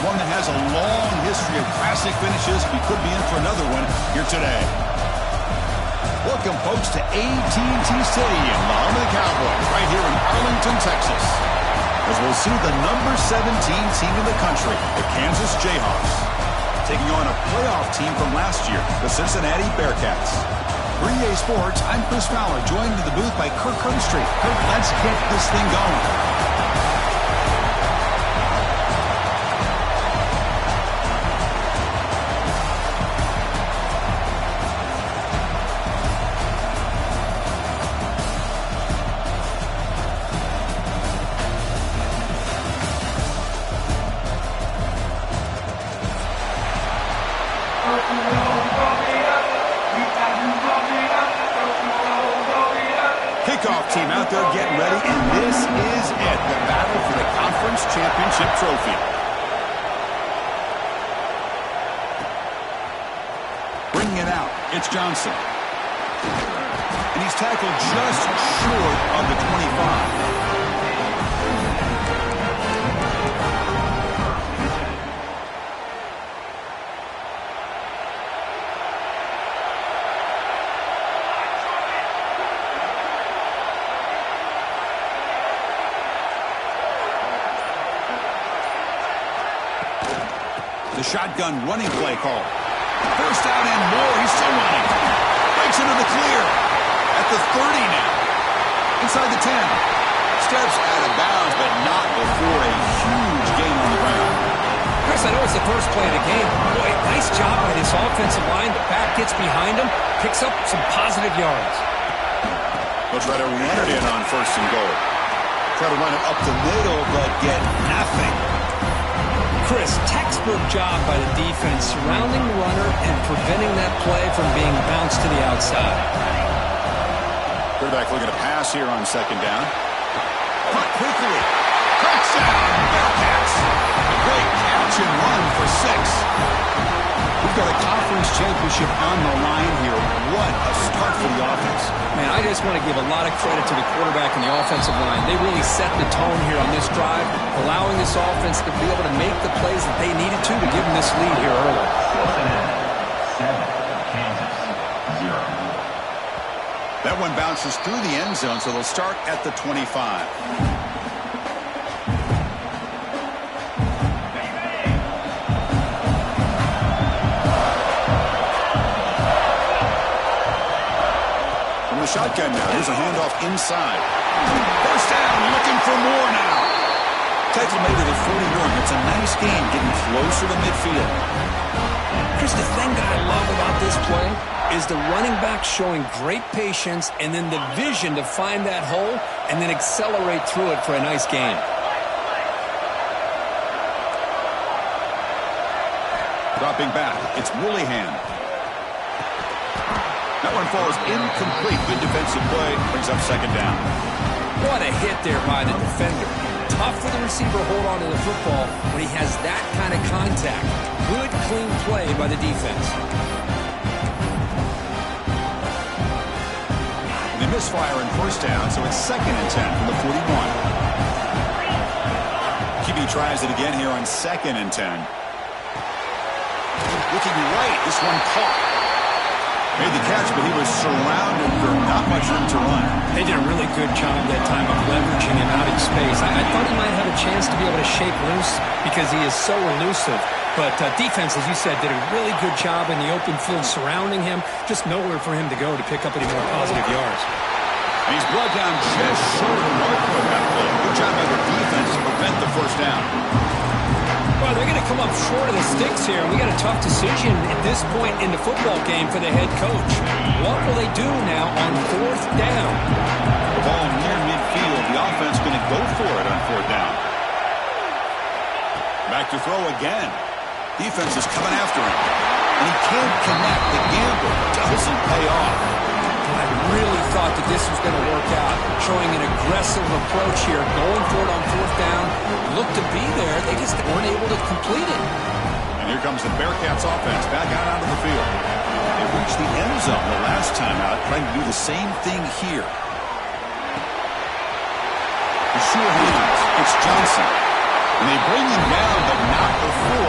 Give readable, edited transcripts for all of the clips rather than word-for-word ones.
one that has a long history of classic finishes. We could be in for another one here today. Welcome, folks, to AT&T Stadium, the home of the Cowboys, right here in Arlington, Texas, as we'll see the number 17 team in the country, the Kansas Jayhawks, taking on a playoff team from last year, the Cincinnati Bearcats. For EA Sports, I'm Chris Fowler, joined in the booth by Kirk Herbstreit. Kirk, let's get this thing going. Kickoff team out there getting ready, and this is it, the battle for the conference championship trophy. Bringing it out, it's Johnson. And he's tackled just short of the 25. The shotgun running play call. First down and more. He's still running. Breaks into the clear. At the 30 now. Inside the 10. Steps out of bounds, but not before a huge gain on the ground. Chris, I know it's the first play of the game. Boy, nice job by this offensive line. The back gets behind him. Picks up some positive yards. They'll try to run it in on first and goal. Try to run it up the middle, but get nothing. Chris, textbook job by the defense surrounding the runner and preventing that play from being bounced to the outside. Quarterback looking to pass here on second down. Cut quickly. Touchdown, Bearcats. A great catch and run for 6. We've got a conference championship on the line here. What a start for the offense. Man, I just want to give a lot of credit to the quarterback and the offensive line. They really set the tone here on this drive, allowing this offense to be able to make the plays that they needed to give them this lead here early. That one bounces through the end zone, so they'll start at the 25. The shotgun now. Here's a handoff inside. First down, looking for more now. Tackle made to the 41. It's a nice game, getting closer to midfield. Chris, the thing that I love about this play is the running back showing great patience and then the vision to find that hole and then accelerate through it for a nice gain. Dropping back, it's Woollyhan. That one falls incomplete. Good defensive play. Brings up second down. What a hit there by the defender. Tough for the receiver to hold on to the football when he has that kind of contact. Good, clean play by the defense. They misfire in first down, so it's second and 10 from the 41. QB tries it again here on second and 10. Looking right. This one caught. Made the catch, but he was surrounded for not much room to run. They did a really good job that time of leveraging him out in space. I thought he might have a chance to be able to shake loose because he is so elusive. But defense, as you said, did a really good job in the open field surrounding him. Just nowhere for him to go to pick up any more positive yards. And he's brought down just short of the mark for that play. Good job by the defense to prevent the first down. Well, they're going to come up short of the sticks here. We got a tough decision at this point in the football game for the head coach. What will they do now on fourth down? The ball near midfield. The offense going to go for it on fourth down. Back to throw again. Defense is coming after him. And he can't connect. The gamble doesn't pay off. I really thought that this was going to work out, showing an aggressive approach here, going for it on fourth down. Looked to be there. They just weren't able to complete it. And here comes the Bearcats offense back out onto the field. They reached the end zone the last time out, trying to do the same thing here. The sure hands. It's Johnson. And they bring him down, but not before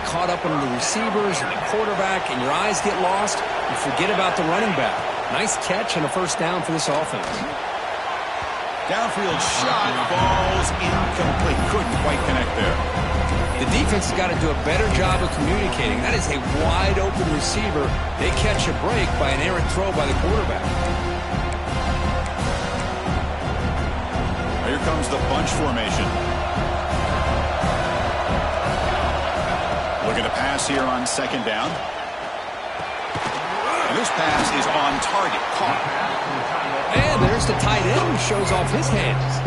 get caught up on the receivers and the quarterback and your eyes get lost, you forget about the running back. Nice catch and a first down for this offense. Downfield shot falls incomplete. Couldn't quite connect there. The defense has got to do a better job of communicating. That is a wide-open receiver. They catch a break by an errant throw by the quarterback. Here comes the bunch formation. Looking to pass here on second down. And this pass is on target. Caught. And there's the tight end who shows off his hands.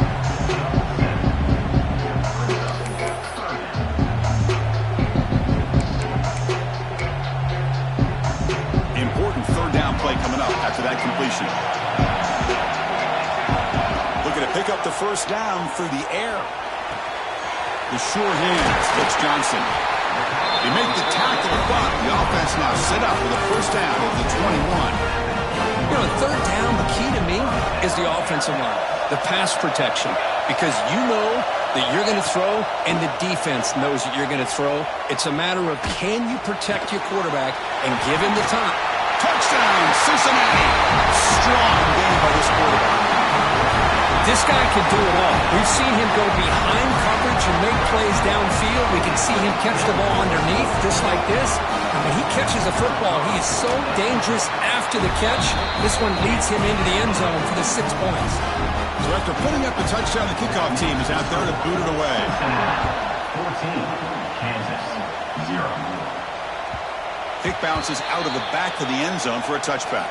Important third down play coming up after that completion. Looking to pick up the first down through the air. The sure hands. Hits Johnson. They make the tackle, but the offense now set up with a first down at the 21. You know, third down, the key to me is the offensive line, the pass protection, because you know that you're going to throw and the defense knows that you're going to throw. It's a matter of can you protect your quarterback and give him the time. Touchdown, Cincinnati. Strong game by this quarterback. This guy can do it all. We've seen him go behind coverage and make plays downfield. We can see him catch the ball underneath, just like this. And when he catches a football, he is so dangerous after the catch. This one leads him into the end zone for the 6 points. So after putting up the touchdown, the kickoff team is out there to boot it away. 14, Kansas, 0. Kick bounces out of the back of the end zone for a touchback.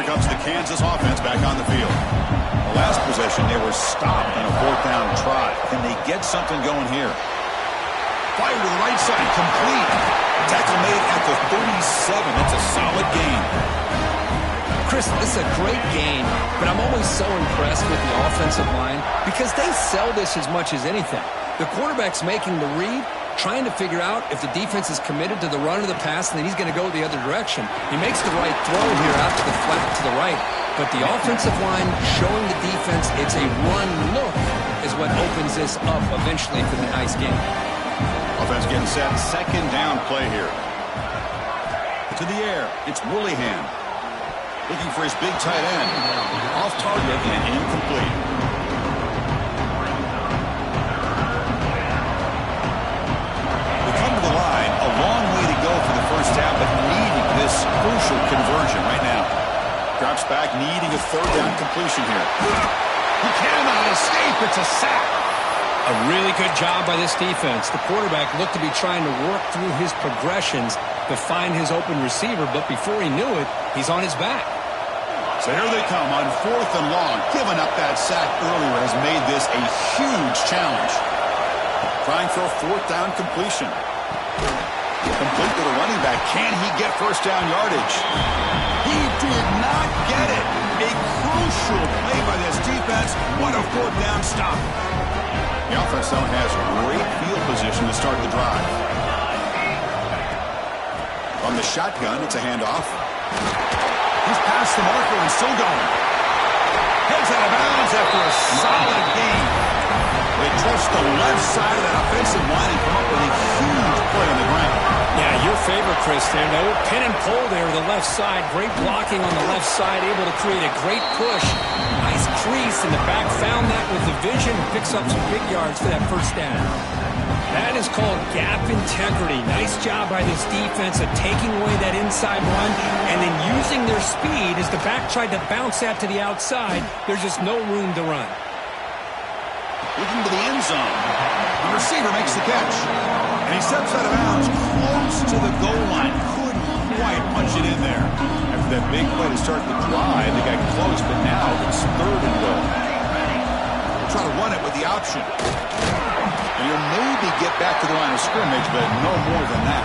Comes the Kansas offense back on the field. The last possession, they were stopped on a fourth down try. Can they get something going here? Fire to the right side, complete. Tackle made at the 37. That's a solid gain. Chris, this is a great game, but I'm always so impressed with the offensive line because they sell this as much as anything. The quarterback's making the read, trying to figure out if the defense is committed to the run or the pass, and then he's going to go the other direction. He makes the right throw here out to the flat to the right, but the offensive line showing the defense it's a run look is what opens this up eventually for the nice game. Offense getting set. Second down play here. To the air. It's Willingham. Looking for his big tight end. Off target and incomplete. Down, but needing this crucial conversion right now. Drops back, needing a third down completion here. He cannot escape. It's a sack. A really good job by this defense. The quarterback looked to be trying to work through his progressions to find his open receiver, but before he knew it, he's on his back. So here they come on fourth and long. Giving up that sack earlier has made this a huge challenge. Trying for a fourth down completion. Complete to the running back. Can he get first down yardage? He did not get it. A crucial play by this defense. What a fourth down stop. The offense now has great field position to start the drive. From the shotgun, it's a handoff. He's past the marker and still going. Heads out of bounds after a solid gain. They trust the left side of that offensive line and come up with a huge play on the ground. Yeah, your favorite, Chris, there. No pin and pull there, the left side. Great blocking on the left side, able to create a great push. Nice crease in the back. Found that with the vision and picks up some big yards for that first down. That is called gap integrity. Nice job by this defense of taking away that inside run and then using their speed as the back tried to bounce that to the outside. There's just no room to run. Looking to the end zone. The receiver makes the catch. And he steps out of bounds close to the goal line. Couldn't quite punch it in there. After that big play to start the drive, they got close, but now it's third and goal. They'll try to run it with the option. And he'll maybe get back to the line of scrimmage, but no more than that.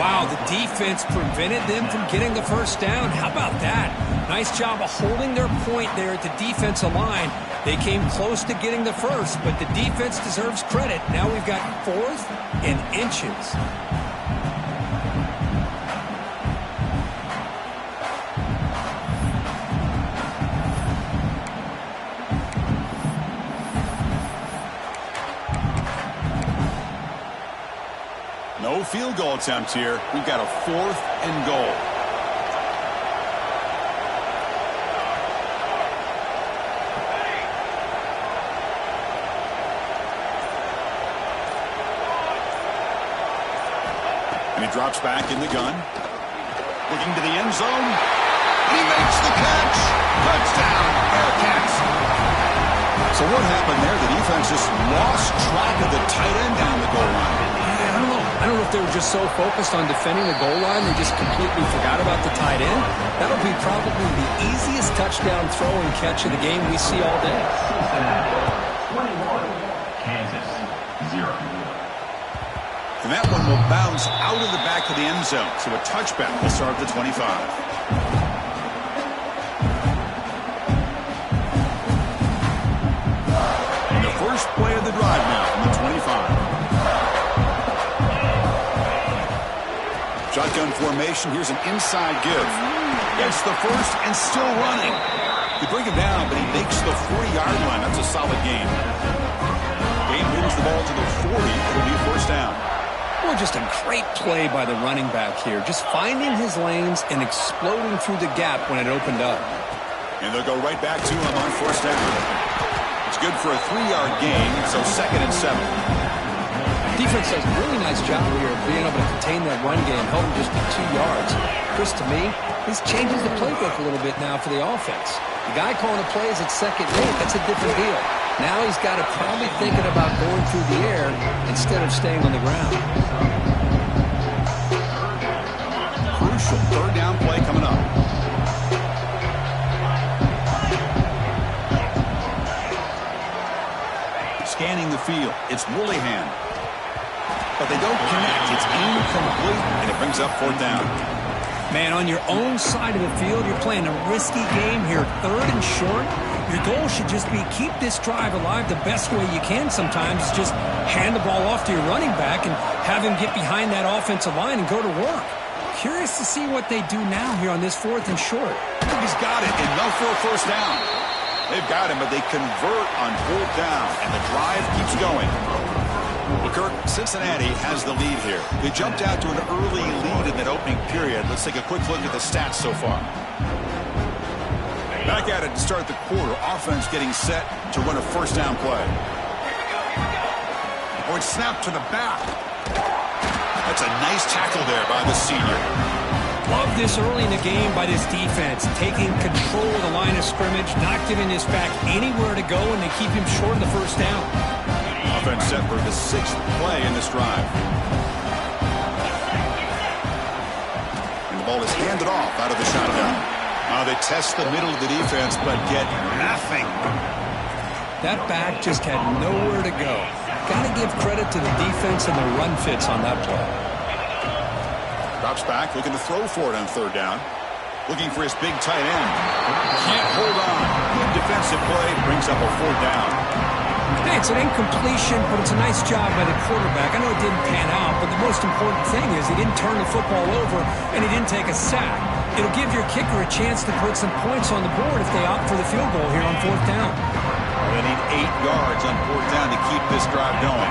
Wow, the defense prevented them from getting the first down. How about that? Nice job of holding their point there at the defensive line. They came close to getting the first, but the defense deserves credit. Now we've got fourth and inches. field goal attempt here. We've got a 4th and goal. And he drops back in the gun. Looking to the end zone. And he makes the catch. Touchdown, Bearcats. So what happened there? The defense just lost track of the tight end down the goal line. Yeah, I don't know. I don't know if they were just so focused on defending the goal line they just completely forgot about the tight end. That'll be probably the easiest touchdown throw and catch of the game we see all day. Cincinnati 21, Kansas 0. And that one will bounce out of the back of the end zone. So a touchback will start at the 25. And the first play of the drive now from the 25. Shotgun formation. Here's an inside give. Gets the first and still running. You bring him down, but he makes the 40-yard line. That's a solid game. Game moves the ball to the 40. It'll be first down. Well, just a great play by the running back here. Just finding his lanes and exploding through the gap when it opened up. And they'll go right back to him on first down. It's good for a 3-yard gain, so 2nd and 7. Defense does a really nice job here of being able to contain that run game, holding just to 2 yards. Chris, to me, this changes the playbook a little bit now for the offense. The guy calling the plays at 2nd and 8, that's a different deal. Now he's got to probably thinking about going through the air instead of staying on the ground. Crucial 3rd down play coming up. Scanning the field. It's Woollyhan. But they don't connect. It's incomplete, and it brings up 4th down. Man, on your own side of the field, you're playing a risky game here. 3rd and short. Your goal should just be keep this drive alive the best way you can sometimes. Just hand the ball off to your running back and have him get behind that offensive line and go to work. Curious to see what they do now here on this 4th and short. He's got it. Enough for a first down. They've got him, but they convert on 4th down, and the drive keeps going. Well, Kirk, Cincinnati has the lead here. They jumped out to an early lead in that opening period. Let's take a quick look at the stats so far. Back at it to start the quarter. Offense getting set to run a first down play. Oh, it's snapped to the back. That's a nice tackle there by the senior. Love this early in the game by this defense. Taking control of the line of scrimmage, not giving this back anywhere to go, and they keep him short of the first down. Offense set for the 6th play in this drive. And the ball is handed off out of the shotgun. They test the middle of the defense, but get nothing. That back just had nowhere to go. Got to give credit to the defense and the run fits on that play. Drops back, looking to throw for it on 3rd down. Looking for his big tight end. Can't hold on. Good defensive play, brings up a 4th down. Hey, it's an incompletion, but it's a nice job by the quarterback. I know it didn't pan out, but the most important thing is he didn't turn the football over and he didn't take a sack. It'll give your kicker a chance to put some points on the board if they opt for the field goal here on 4th down. They need 8 yards on 4th down to keep this drive going.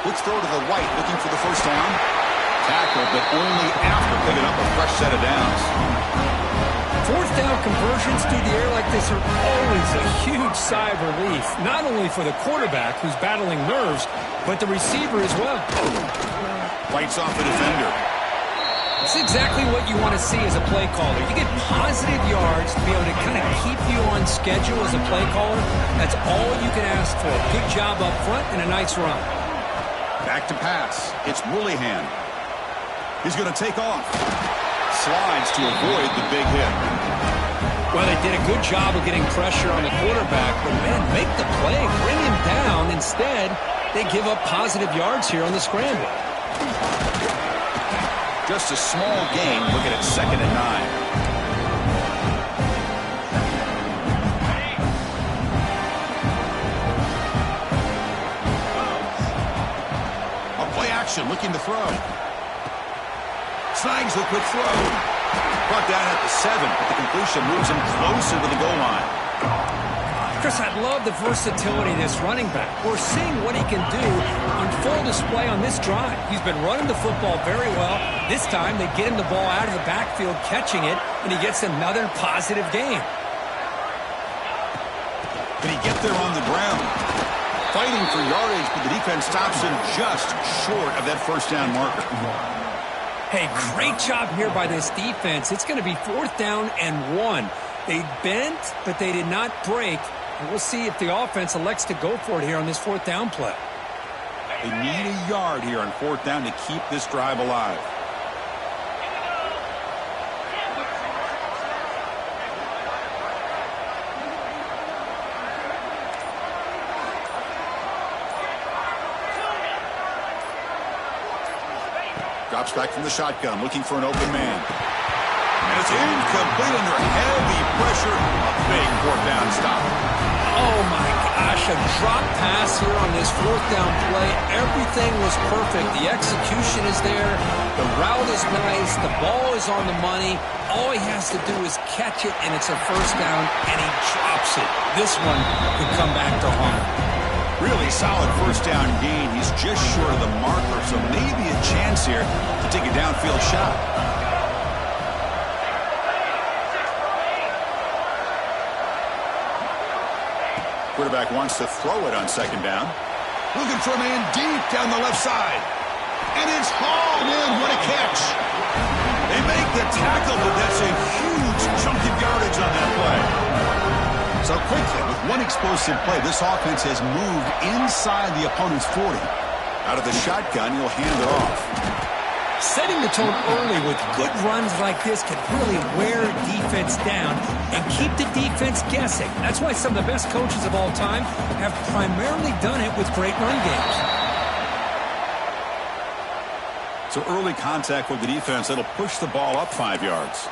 Let's throw to the right, looking for the first down. Tackle, but only after picking up a fresh set of downs. 4th down conversions through the air like this are always a huge sigh of relief, not only for the quarterback who's battling nerves, but the receiver as well. Fights off the defender. It's exactly what you want to see as a play caller. You get positive yards to be able to kind of keep you on schedule as a play caller. That's all you can ask for. Good job up front and a nice run. Back to pass. It's Woollyhan. He's going to take off. Slides to avoid the big hit. Well, they did a good job of getting pressure on the quarterback, but, man, make the play. Bring him down. Instead, they give up positive yards here on the scramble. Just a small gain. Looking at 2nd and 9. A play action, looking to throw. Snags the quick throw. Brought down at the 7, but the completion moves him closer to the goal line. Chris, I love the versatility of this running back. We're seeing what he can do on full display on this drive. He's been running the football very well. This time, they get him the ball out of the backfield, catching it, and he gets another positive gain. Can he get there on the ground? Fighting for yardage, but the defense stops him just short of that first down marker. Hey, great job here by this defense. It's going to be 4th down and 1. They bent, but they did not break. And we'll see if the offense elects to go for it here on this 4th down play. They need a yard here on 4th down to keep this drive alive. Drops back from the shotgun, looking for an open man. And it's incomplete under heavy pressure. A big 4th down stop. Oh, my gosh, a drop pass here on this 4th down play. Everything was perfect. The execution is there. The route is nice. The ball is on the money. All he has to do is catch it, and it's a 1st down, and he drops it. This one could come back to haunt him. Really solid 1st down gain. He's just short of the marker, so maybe a chance here to take a downfield shot. Quarterback wants to throw it on 2nd down. Looking for a man deep down the left side. And it's hauled in. What a catch. They make the tackle, but that's a huge chunk of yardage on that play. So quickly, with one explosive play, this offense has moved inside the opponent's 40. Out of the shotgun, he'll hand it off. Setting the tone early with good runs like this can really wear defense down and keep the defense guessing. That's why some of the best coaches of all time have primarily done it with great run games. So early contact with the defense, that'll push the ball up 5 yards.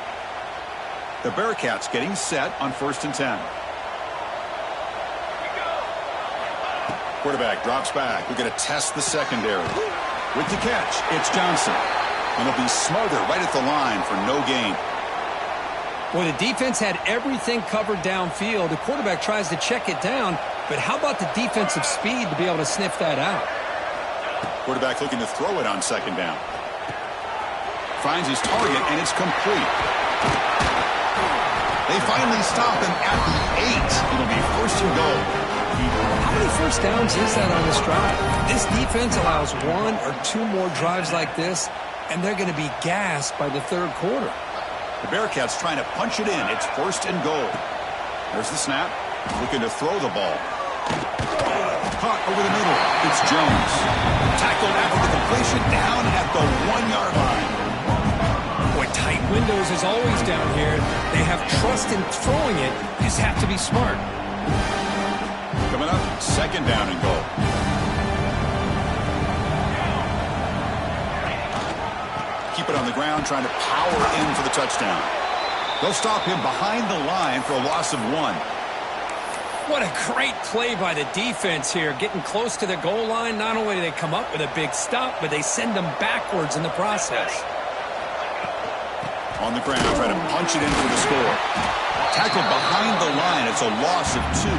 The Bearcats getting set on 1st and 10. Quarterback drops back. We're going to test the secondary. With the catch, it's Johnson. And he'll be smothered right at the line for no gain. Well, the defense had everything covered downfield. The quarterback tries to check it down, but how about the defensive speed to be able to sniff that out? Quarterback looking to throw it on 2nd down. Finds his target, and it's complete. They finally stop him at the 8. It'll be 1st and goal. How many 1st downs is that on this drive? This defense allows 1 or 2 more drives like this, and they're going to be gassed by the 3rd quarter. The Bearcats trying to punch it in. It's 1st and goal. There's the snap. Looking to throw the ball. Caught over the middle. It's Jones. Tackled after the completion down at the 1-yard line. Boy, tight windows is always down here. They have trust in throwing it. You just have to be smart. Coming up, 2nd down and goal. Keep it on the ground, trying to power in for the touchdown. They'll stop him behind the line for a loss of 1. What a great play by the defense here. Getting close to the goal line, not only do they come up with a big stop, but they send them backwards in the process. On the ground, trying to punch it in for the score. Tackled behind the line. It's a loss of 2.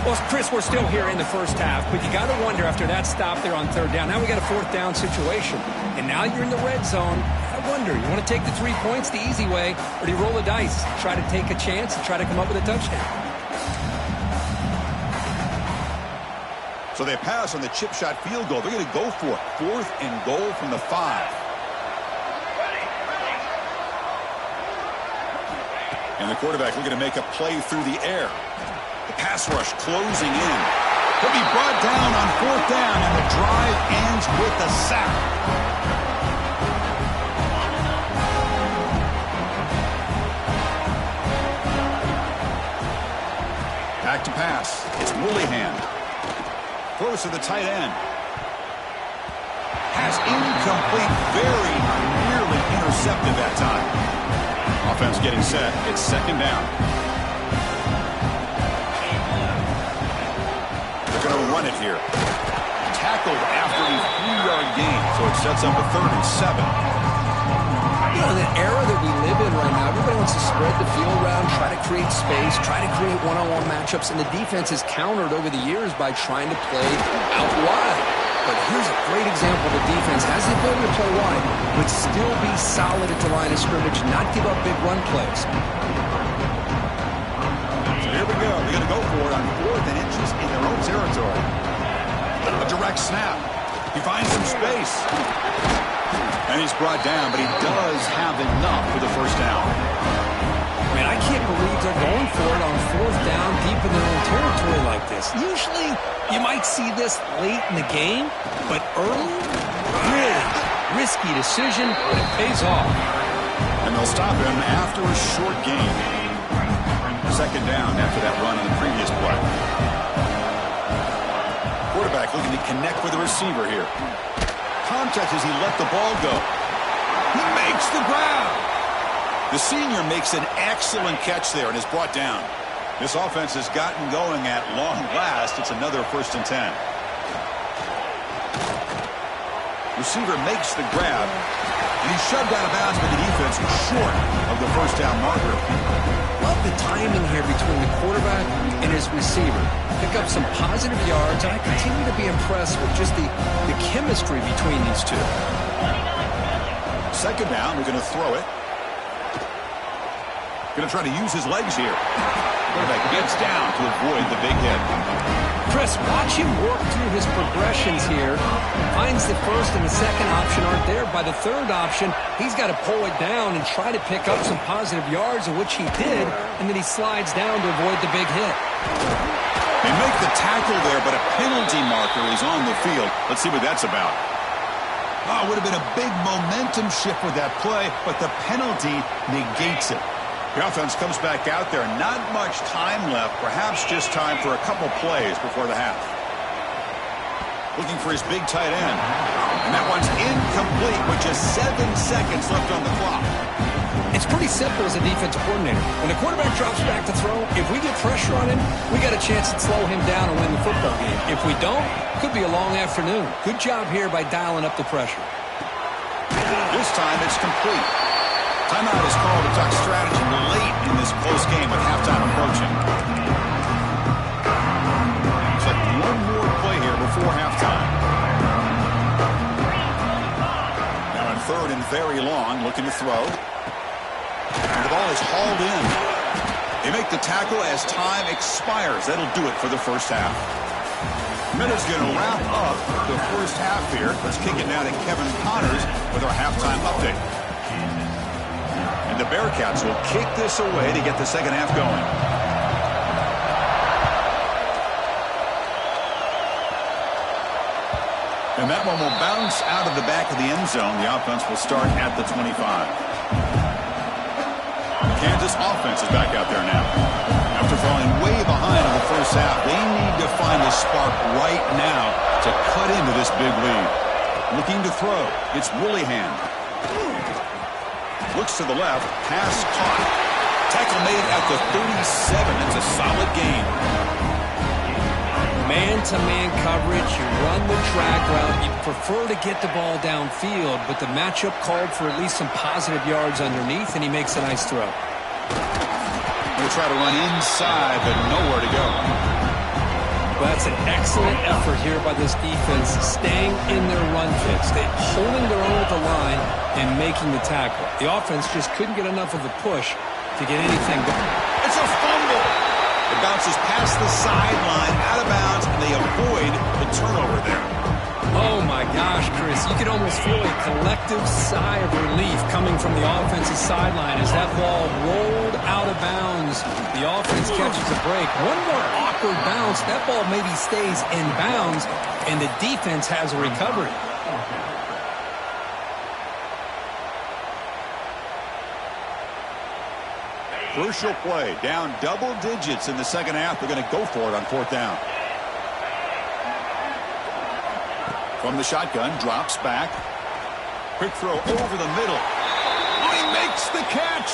Well, Chris, we're still here in the 1st half, but you got to wonder after that stop there on 3rd down. Now we got a 4th down situation, and now you're in the red zone. I wonder, you want to take the 3 points the easy way, or do you roll the dice, try to take a chance, and try to come up with a touchdown? So they pass on the chip shot field goal. They're going to go for it. 4th and goal from the 5. And the quarterback looking to make a play through the air. The pass rush closing in. He'll be brought down on 4th down, and the drive ends with a sack. Back to pass. It's Willingham. Throws to the tight end. Pass incomplete. Very nearly intercepted that time. Offense getting set. It's 2nd down. They're going to run it here. Tackled after a 3-yard gain, so it sets up a 3rd and 7. You know, in the era that we live in right now, everybody wants to spread the field around, try to create space, try to create one-on-one matchups, and the defense has countered over the years by trying to play out wide. But here's a great example. The defense has the ability to play wide, but still be solid at the line of scrimmage, not give up big run plays. So here we go. They're going to go for it on 4th and inches in their own territory. A direct snap. He finds some space. And he's brought down, but he does have enough for the first down. Man, I can't believe they're going for it on 4th down deep in their own territory like this. Usually, you might see this late in the game, but early, really risky decision, but it pays off. And they'll stop him after a short gain. 2nd down after that run on the previous play. Quarterback looking to connect with the receiver here. Contact as he let the ball go. He makes the grab. The senior makes an excellent catch there and is brought down. This offense has gotten going at long last. It's another 1st and 10. Receiver makes the grab, and he's shoved out of bounds by the defense short of the 1st down marker. Love the timing here between the quarterback and his receiver. Pick up some positive yards, and I continue to be impressed with just the chemistry between these two. 2nd down, we're going to throw it. Going to try to use his legs here. Quarterback gets down to avoid the big hit. Chris, watch him work through his progressions here. Finds the 1st and the 2nd option aren't there. By the 3rd option, he's got to pull it down and try to pick up some positive yards, of which he did, and then he slides down to avoid the big hit. They make the tackle there, but a penalty marker is on the field. Let's see what that's about. Oh, it would have been a big momentum shift with that play, but the penalty negates it. The offense comes back out there. Not much time left. Perhaps just time for a couple plays before the half. Looking for his big tight end. And that one's incomplete with just 7 seconds left on the clock. It's pretty simple as a defensive coordinator. When the quarterback drops back to throw, if we get pressure on him, we got a chance to slow him down and win the football game. If we don't, it could be a long afternoon. Good job here by dialing up the pressure. This time it's complete. Timeout is called to talk strategy late in this close game with halftime approaching. Looks like one more play here before halftime. Now on 3rd and very long, looking to throw. And the ball is hauled in. They make the tackle as time expires. That'll do it for the 1st half. Miller's going to wrap up the 1st half here. Let's kick it now to Kevin Connors with our halftime update. And the Bearcats will kick this away to get the 2nd half going. And that one will bounce out of the back of the end zone. The offense will start at the 25. Kansas offense is back out there now. After falling way behind in the 1st half, they need to find a spark right now to cut into this big lead. Looking to throw. It's Willingham. Looks to the left. Pass caught. Tackle made at the 37. It's a solid gain. Man-to-man coverage. You run the drag route. You prefer to get the ball downfield, but the matchup called for at least some positive yards underneath, and he makes a nice throw. Going to try to run inside, but nowhere to go. Well, that's an excellent effort here by this defense, staying in their run fix. They're holding their own at the line and making the tackle. The offense just couldn't get enough of a push to get anything going. It's a fumble. It bounces past the sideline, out of bounds, and they avoid the turnover there. Oh, my gosh, Chris. You could almost feel a collective sigh of relief coming from the offensive sideline as that ball rolled out of bounds. The offense catches a break. One more awkward bounce. That ball maybe stays in bounds, and the defense has a recovery. Crucial play. Down double digits in the 2nd half. They're going to go for it on 4th down. From the shotgun, drops back. Quick throw over the middle. Oh, he makes the catch.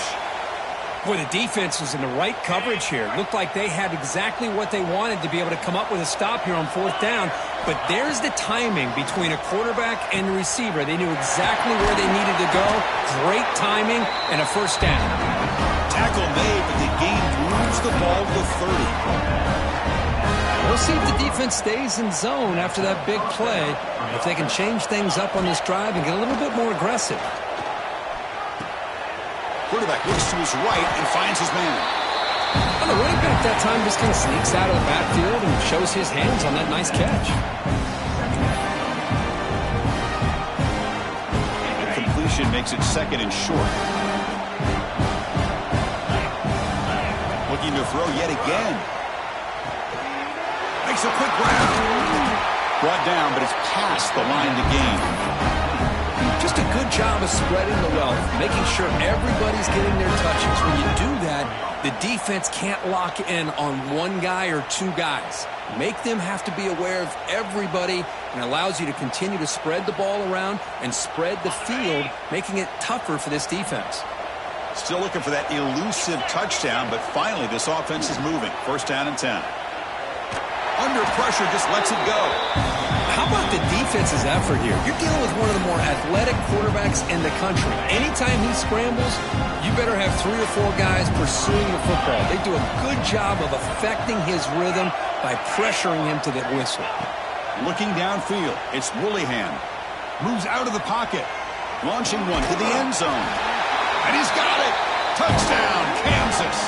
Boy, the defense was in the right coverage here. Looked like they had exactly what they wanted to be able to come up with a stop here on 4th down. But there's the timing between a quarterback and the receiver. They knew exactly where they needed to go. Great timing and a 1st down. Tackle made, but the gain moves the ball to 30. We'll see if the defense stays in zone after that big play, if they can change things up on this drive and get a little bit more aggressive. Quarterback looks to his right and finds his man. And the running back that time just kind of sneaks out of the backfield and shows his hands on that nice catch. The completion makes it second and short. Looking to throw yet again. Makes a quick grab. Brought down, but it's past the line to gain. Just a good job of spreading the wealth, making sure everybody's getting their touches. When you do that, the defense can't lock in on one guy or two guys. Make them have to be aware of everybody, and allows you to continue to spread the ball around and spread the field, making it tougher for this defense. Still looking for that elusive touchdown, but finally this offense is moving. First down and 10. Under pressure, just lets it go. How about the defense's effort here? You're dealing with one of the more athletic quarterbacks in the country. Anytime he scrambles, you better have 3 or 4 guys pursuing the football. They do a good job of affecting his rhythm by pressuring him to the whistle. Looking downfield, it's Willingham. Moves out of the pocket. Launching one to the end zone. And he's got it! Touchdown, Kansas!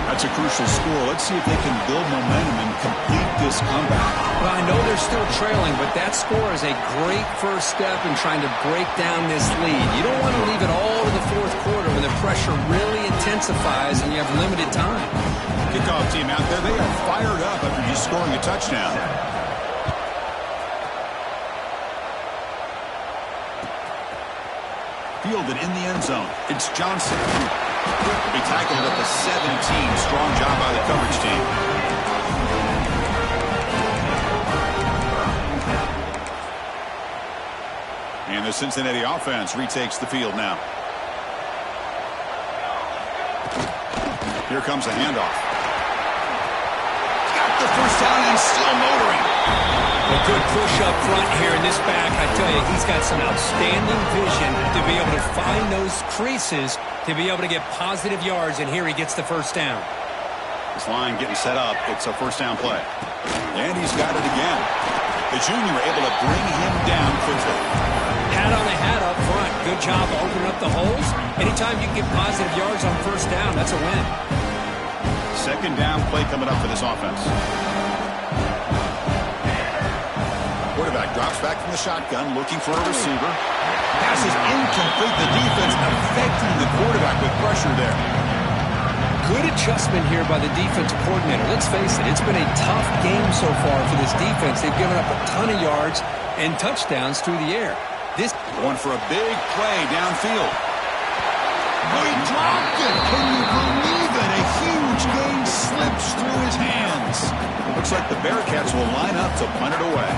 That's a crucial score. Let's see if they can build momentum and complete this comeback. Well, I know they're still trailing, but that score is a great first step in trying to break down this lead. You don't want to leave it all to the fourth quarter when the pressure really intensifies and you have limited time. Kickoff team out there, they are fired up after just scoring a touchdown. Fielded in the end zone. It's Johnson. He tackled at the 17. Strong job by the coverage team. And the Cincinnati offense retakes the field now. Here comes a handoff. Got the first down and still motoring. A good push up front here in this back. I tell you, he's got some outstanding vision to be able to find those creases to be able to get positive yards, and here he gets the first down. This line getting set up. It's a first down play. And he's got it again. The junior able to bring him down quickly. Hat on the hat up front. Good job opening up the holes. Anytime you can get positive yards on first down, that's a win. Second down play coming up for this offense. Quarterback drops back from the shotgun, looking for a receiver. Pass is incomplete. The defense affecting the quarterback with pressure there. Good adjustment here by the defensive coordinator. Let's face it, it's been a tough game so far for this defense. They've given up a ton of yards and touchdowns through the air. This one for a big play downfield. Oh, he dropped it. Can you believe it? A huge gain slips through his hands. Looks like the Bearcats will line up to punt it away.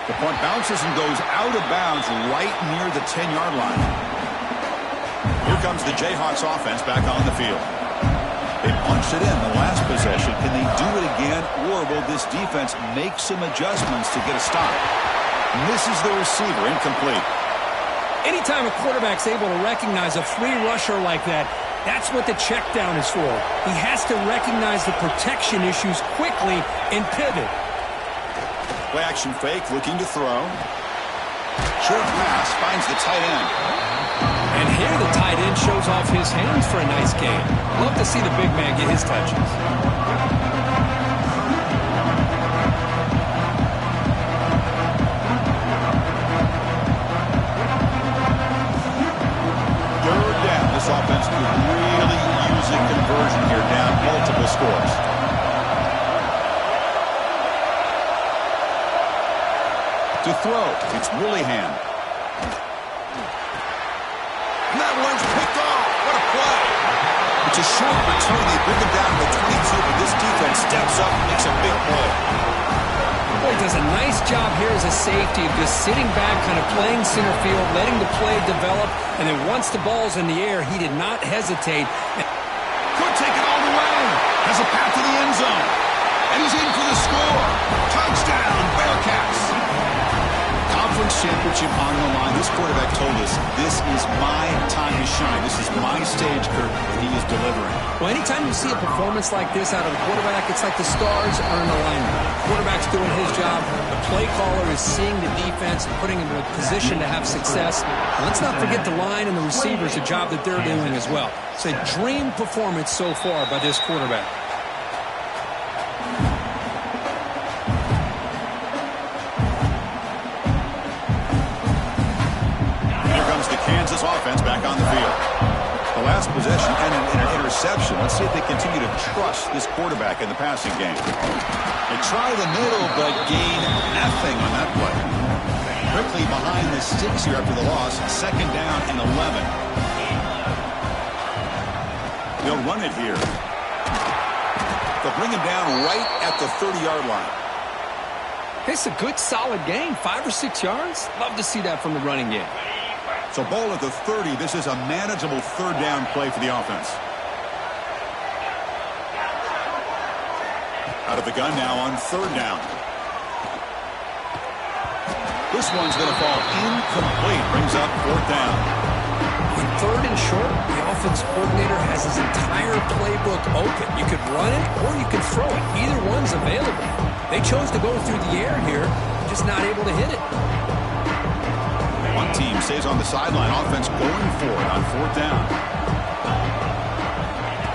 The punt bounces and goes out of bounds right near the 10-yard line. Here comes the Jayhawks offense back on the field. They punched it in the last possession. Can they do it again, or will this defense make some adjustments to get a stop? Misses the receiver, incomplete. Anytime a quarterback's able to recognize a free rusher like that, that's what the check down is for. He has to recognize the protection issues quickly and pivot. Play action fake, looking to throw. Short pass finds the tight end. And here the tight end shows off his hands for a nice gain. Love to see the big man get his touches. Third down. This offense could really use a conversion here, down multiple scores. To throw, it's Willingham. And that one's picked off. What a play. It's a short return. They bring him down to the 22, but this defense steps up and makes a big play. Boy, he does a nice job here as a safety of just sitting back, kind of playing center field, letting the play develop, and then once the ball's in the air, he did not hesitate. Could take it all the way. Has a path to the end zone. And he's in for the score. Touchdown, Bearcats. championship on the line. This quarterback told us, this is my time to shine. This is my stage, Kurt, and he is delivering. Well, anytime you see a performance like this out of the quarterback, it's like the stars are in alignment. The quarterback's doing his job. The play caller is seeing the defense and putting him in a position to have success. And let's not forget the line and the receivers, the job that they're doing as well. It's a dream performance so far by this quarterback. Kansas offense back on the field. The last possession ended in an interception. Let's see if they continue to trust this quarterback in the passing game. They try the middle, but gain nothing on that play. Quickly behind the sticks here after the loss. 2nd down and 11. They'll run it here. They'll bring him down right at the 30-yard line. It's a good, solid game. 5 or 6 yards. Love to see that from the running game. So ball at the 30. This is a manageable 3rd down play for the offense. Out of the gun now on 3rd down. This one's going to fall incomplete. Brings up 4th down. On 3rd and short, the offense coordinator has his entire playbook open. You could run it or you could throw it. Either one's available. They chose to go through the air here, just not able to hit it. One team stays on the sideline. Offense going for it on 4th down.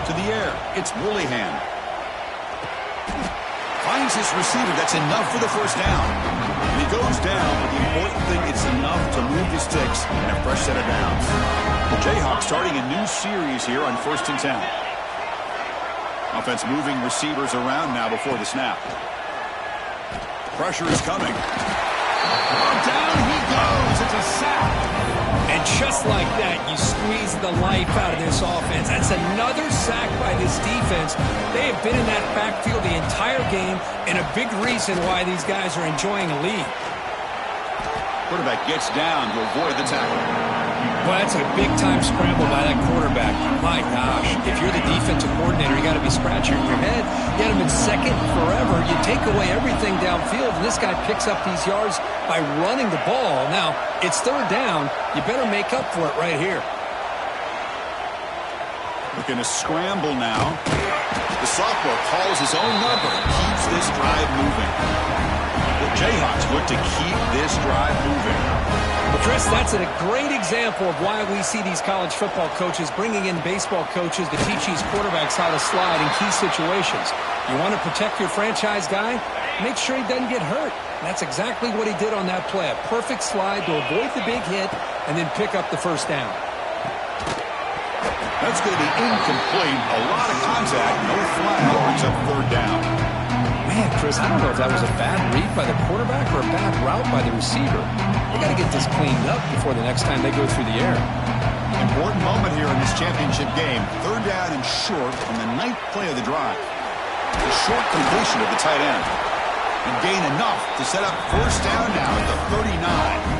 To the air. It's Woollyhan. Finds his receiver. That's enough for the 1st down. And he goes down, but the important thing is enough to move the sticks and a fresh set of downs. The Jayhawks starting a new series here on 1st and 10. Offense moving receivers around now before the snap. Pressure is coming. Down he goes. It's a sack. And just like that, you squeeze the life out of this offense. That's another sack by this defense. They have been in that backfield the entire game, and a big reason why these guys are enjoying a lead. Quarterback gets down to avoid the tackle. Well, that's a big-time scramble by that quarterback. My gosh, if you're the defensive coordinator, you got to be scratching your head. You had him in 2nd forever. You take away everything downfield, and this guy picks up these yards by running the ball. Now, it's 3rd down. You better make up for it right here. Looking to scramble now. The sophomore calls his own number and keeps this drive moving. The Jayhawks look to keep this drive moving. Well, Chris, that's a great example of why we see these college football coaches bringing in baseball coaches to teach these quarterbacks how to slide in key situations. You want to protect your franchise guy? Make sure he doesn't get hurt. And that's exactly what he did on that play. A perfect slide to avoid the big hit and then pick up the 1st down. That's going to be incomplete. A lot of contact. No flag. Brings up 3rd down. Man, Chris, I don't know if that was a bad read by the quarterback or a bad route by the receiver. They got to get this cleaned up before the next time they go through the air. Important moment here in this championship game. 3rd down and short on the 9th play of the drive. The short completion of the tight end. And gain enough to set up 1st down now at the 39.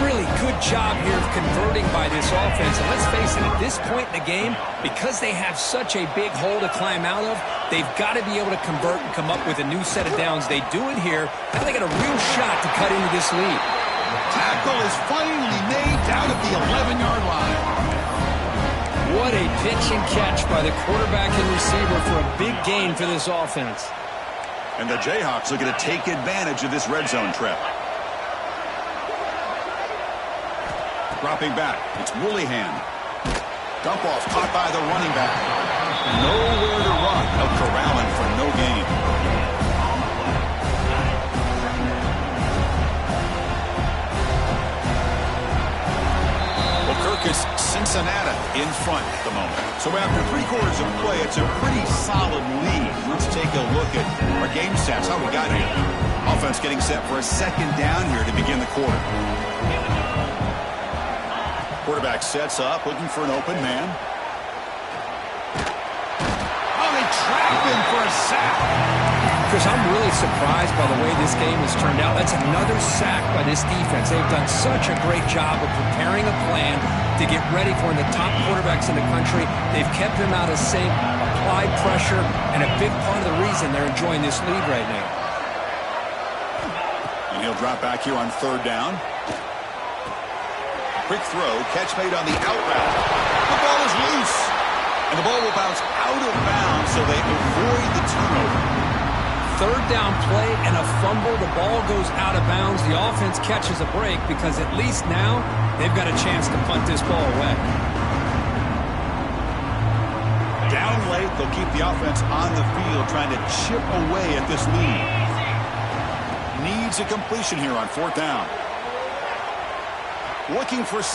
Really good job here of converting by this offense. And let's face it, at this point in the game, because they have such a big hole to climb out of, they've got to be able to convert and come up with a new set of downs. They do it here. Now they got a real shot to cut into this lead. Tackle is finally made down at the 11-yard line. What a pitch and catch by the quarterback and receiver for a big gain for this offense. And the Jayhawks looking to take advantage of this red zone trap. Dropping back, it's Woollyhan. Dump off caught by the running back. Nowhere to run. Out corralling for no gain. Well, Kirk is Cincinnati in front at the moment. So after 3 quarters of play, it's a pretty solid lead. Let's take a look at our game stats, how we got here. Offense getting set for a 2nd down here to begin the quarter. Quarterback sets up, looking for an open man. Oh, they trap him for a sack. Chris, I'm really surprised by the way this game has turned out. That's another sack by this defense. They've done such a great job of preparing a plan to get ready for the top quarterbacks in the country. They've kept him out of sync, applied pressure, and a big part of the reason they're enjoying this lead right now. And he'll drop back here on 3rd down. Quick throw, catch made on the out route. The ball is loose. And the ball will bounce out of bounds, so they avoid the turnover. Third down play and a fumble. The ball goes out of bounds. The offense catches a break because at least now they've got a chance to punt this ball away. Down late, they'll keep the offense on the field trying to chip away at this lead. Needs a completion here on fourth down. Looking for 6.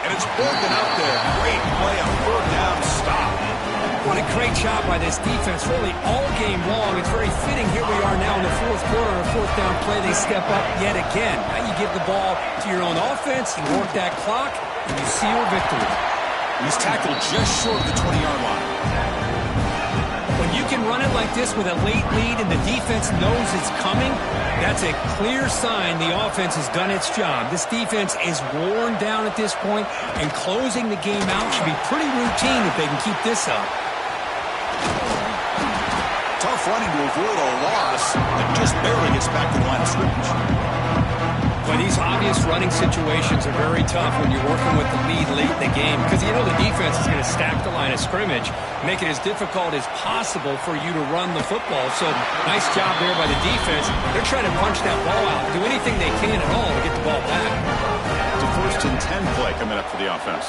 And it's broken up there. Great play on fourth down stop. What a great job by this defense, really all game long. It's very fitting. Here we are now in the fourth quarter. On a fourth down play, they step up yet again. Now you give the ball to your own offense, you work that clock, and you seal victory. He's tackled just short of the 20-yard line. When you can run it like this with a late lead and the defense knows it's coming, that's a clear sign the offense has done its job. This defense is worn down at this point, and closing the game out should be pretty routine if they can keep this up. Tough running to avoid a loss and just barely gets back to the line of scrimmage. Well, these obvious running situations are very tough when you're working with the lead late in the game because you know the defense is going to stack the line of scrimmage, make it as difficult as possible for you to run the football. So nice job there by the defense. They're trying to punch that ball out, do anything they can at all to get the ball back. It's a 1st and 10 play coming up for the offense.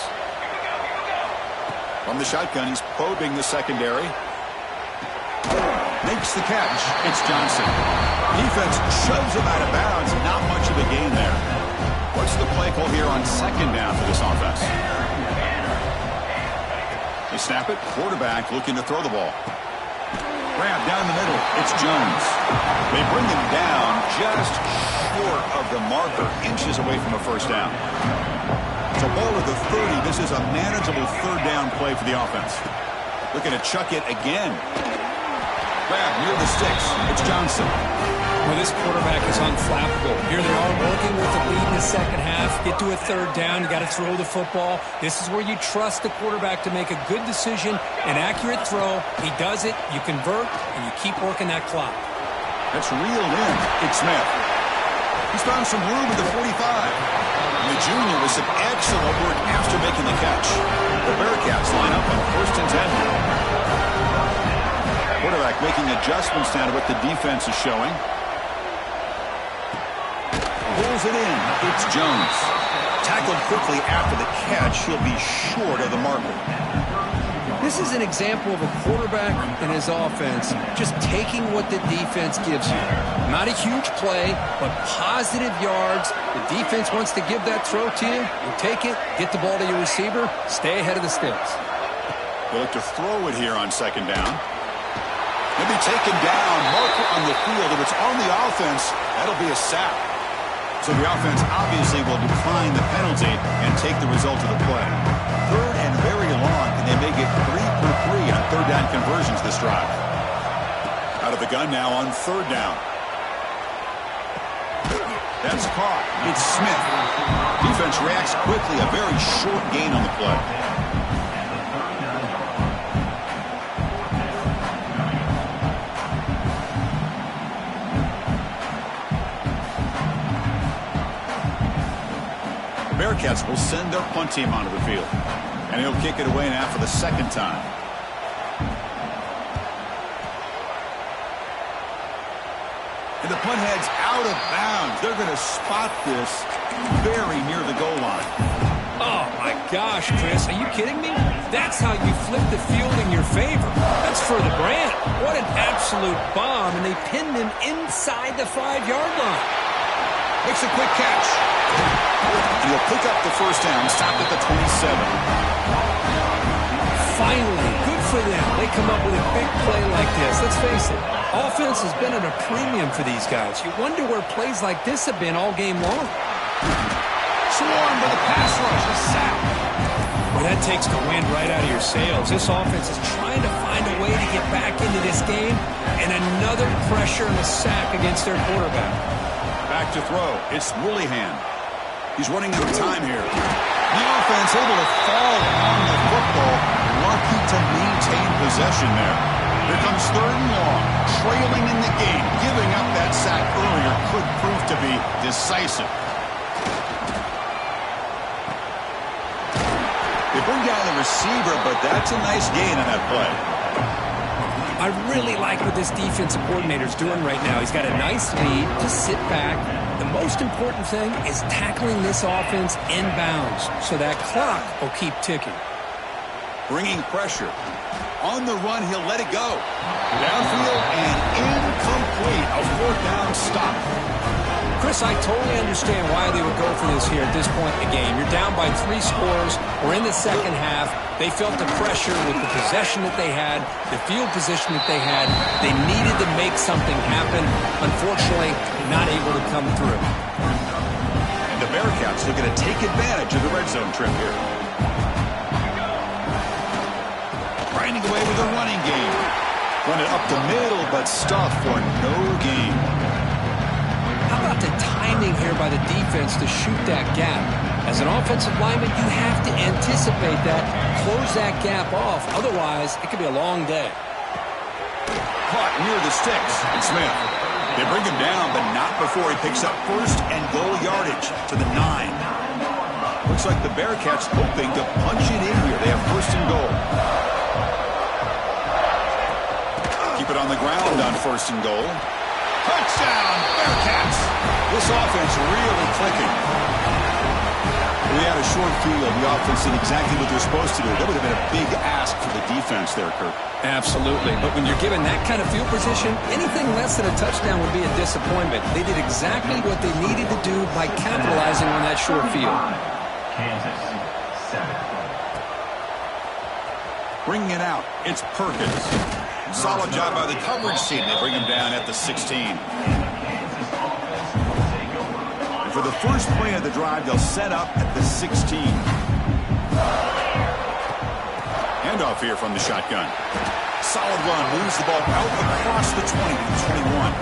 From the shotgun, he's probing the secondary. Makes the catch. It's Johnson. Defense shoves him out of bounds. Not much of a gain there. What's the play call here on second down for this offense? They snap it. Quarterback looking to throw the ball. Grab down the middle. It's Jones. They bring him down just short of the marker. Inches away from a first down. It's a ball to the 30. This is a manageable third down play for the offense. Looking to chuck it again. Grab near the sticks. It's Johnson. Well, this quarterback is unflappable. Here they are working with the lead in the second half. Get to a third down. You got to throw the football. This is where you trust the quarterback to make a good decision, an accurate throw. He does it. You convert, and you keep working that clock. That's reeled in. It's Smith. He's found some room at the 45. And the junior with some excellent work after making the catch. The Bearcats line up on 1st and 10. Quarterback making adjustments down to what the defense is showing. Pulls it in. It's Jones. Tackled quickly after the catch. He'll be short of the marker. This is an example of a quarterback and his offense just taking what the defense gives you. Not a huge play, but positive yards. The defense wants to give that throw to you. You take it, get the ball to your receiver, stay ahead of the sticks. They look to throw it here on second down. He'll be taken down. Marker on the field. If it's on the offense, that'll be a sack. So the offense obviously will decline the penalty and take the result of the play. Third and very long, and they make it 3 for 3 on third down conversions this drive. Out of the gun now on third down. That's caught. It's Smith. Defense reacts quickly. A very short gain on the play. Bearcats will send their punt team onto the field. And he'll kick it away now for the second time. And the punt heads out of bounds. They're going to spot this very near the goal line. Oh, my gosh, Chris. Are you kidding me? That's how you flip the field in your favor. That's for the brand. What an absolute bomb. And they pinned him inside the 5-yard line. Makes a quick catch. And he'll pick up the first down, stopped at the 27. Finally, good for them. They come up with a big play like this. Let's face it, offense has been at a premium for these guys. You wonder where plays like this have been all game long. Swarmed by the pass rush, a sack. Well, that takes the wind right out of your sails. This offense is trying to find a way to get back into this game, and another pressure and a sack against their quarterback. Back to throw. It's Willihan. He's running out of time here. The offense able to fall on the football. Lucky to maintain possession there. Here comes third and long. Trailing in the game. Giving up that sack earlier could prove to be decisive. receiver, but that's a nice gain on that play. I really like what this defensive coordinator is doing right now. He's got a nice lead. Just sit back. The most important thing is tackling this offense inbounds so that clock will keep ticking. Bringing pressure. On the run, he'll let it go. Downfield and incomplete. A fourth down stop. Chris, I totally understand why they would go for this here at this point in the game. You're down by 3 scores. We're in the second half. They felt the pressure with the possession that they had, the field position that they had. They needed to make something happen. Unfortunately, not able to come through. And the Bearcats looking to take advantage of the red zone trip here. Grinding away with a running game. Run it up the middle, but stuff for no gain. How about the timing here by the defense to shoot that gap? As an offensive lineman, you have to anticipate that, close that gap off. Otherwise, it could be a long day. Caught near the sticks. And Smith. They bring him down, but not before he picks up first and goal yardage to the 9. Looks like the Bearcats hoping to punch it in here. They have first and goal. Keep it on the ground on first and goal. Touchdown, Bearcats. This offense really clicking. We had a short field. The offense did exactly what they're supposed to do. That would have been a big ask for the defense there, Kirk. Absolutely. But when you're given that kind of field position, anything less than a touchdown would be a disappointment. They did exactly what they needed to do by capitalizing on that short field. Kansas, 7. Bringing it out. It's Perkins. Solid job by the coverage team. They bring him down at the 16. And for the first play of the drive, they'll set up at the 16. Handoff here from the shotgun. Solid run. Moves the ball out across the 20 to 21.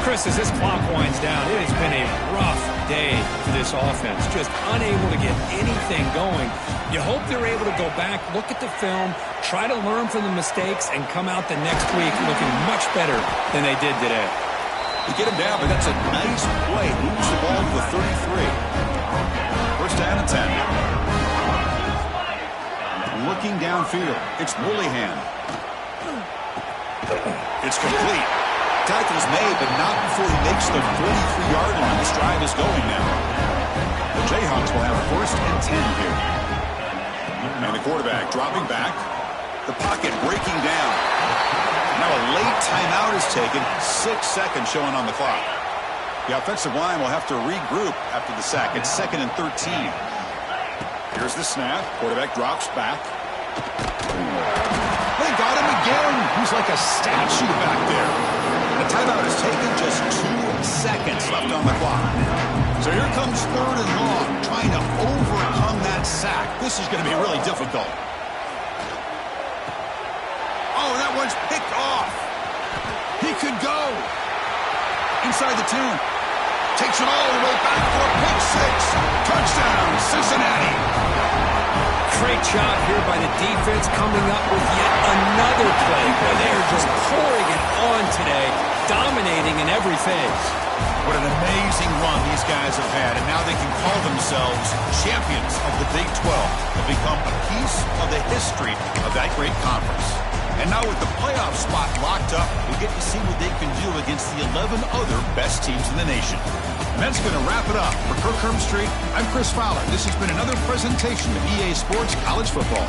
Chris, as this clock winds down, it has been a rough day for this offense. Just unable to get anything going. You hope they're able to go back, look at the film, try to learn from the mistakes, and come out the next week looking much better than they did today. You get him down, but that's a nice play. Moves the ball to the 33. First down and 10. Looking downfield. It's Woollyhan. It's complete. Tackle's made, but not before he makes the 43-yard line. This drive is going now. The Jayhawks will have first and 10 here. And the quarterback dropping back. The pocket breaking down. Now a late timeout is taken. 6 seconds showing on the clock. The offensive line will have to regroup after the sack. It's 2nd and 13. Here's the snap. Quarterback drops back. They got him again. He's like a statue back there. The timeout is taken. Just 2 seconds left on the clock. So here comes 3rd and long, trying to overcome that sack. This is going to be really difficult. Oh, that one's picked off. He could go. Inside the 10. Takes it all the way back for a pick 6. Touchdown, Cincinnati. Great job here by the defense coming up with yet another play where they're just pouring it on today, dominating in every phase. What an amazing run these guys have had, and now they can call themselves champions of the Big 12 and become a piece of the history of that great conference. And now with the playoff spot locked up, we get to see what they can do against the 11 other best teams in the nation. And that's going to wrap it up. For Kirk Herbstreit, I'm Chris Fowler. This has been another presentation of EA Sports College Football.